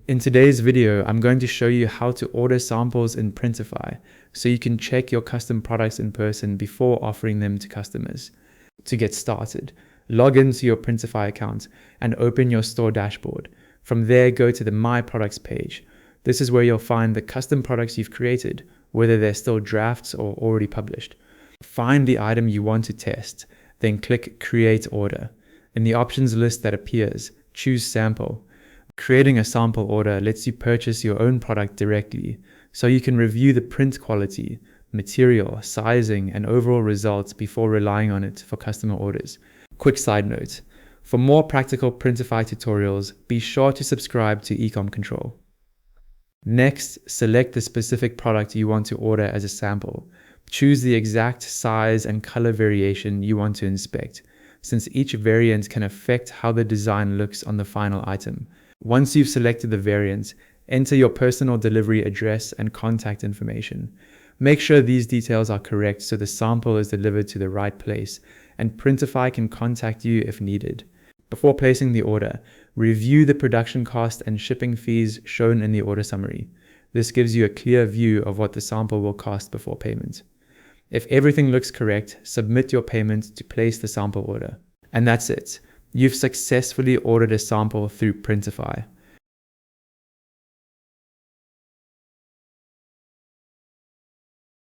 In today's video, I'm going to show you how to order samples in Printify so you can check your custom products in person before offering them to customers. To get started, log into your Printify account and open your store dashboard. From there, go to the My Products page. This is where you'll find the custom products you've created, whether they're still drafts or already published. Find the item you want to test, then click Create Order. In the options list that appears, choose Sample. Creating a sample order lets you purchase your own product directly, so you can review the print quality, material, sizing, and overall results before relying on it for customer orders. Quick side note, for more practical Printify tutorials, be sure to subscribe to Ecom Control. Next, select the specific product you want to order as a sample. Choose the exact size and color variation you want to inspect, since each variant can affect how the design looks on the final item. Once you've selected the variant, enter your personal delivery address and contact information. Make sure these details are correct so the sample is delivered to the right place, and Printify can contact you if needed. Before placing the order, review the production cost and shipping fees shown in the order summary. This gives you a clear view of what the sample will cost before payment. If everything looks correct, submit your payment to place the sample order. And that's it. You've successfully ordered a sample through Printify.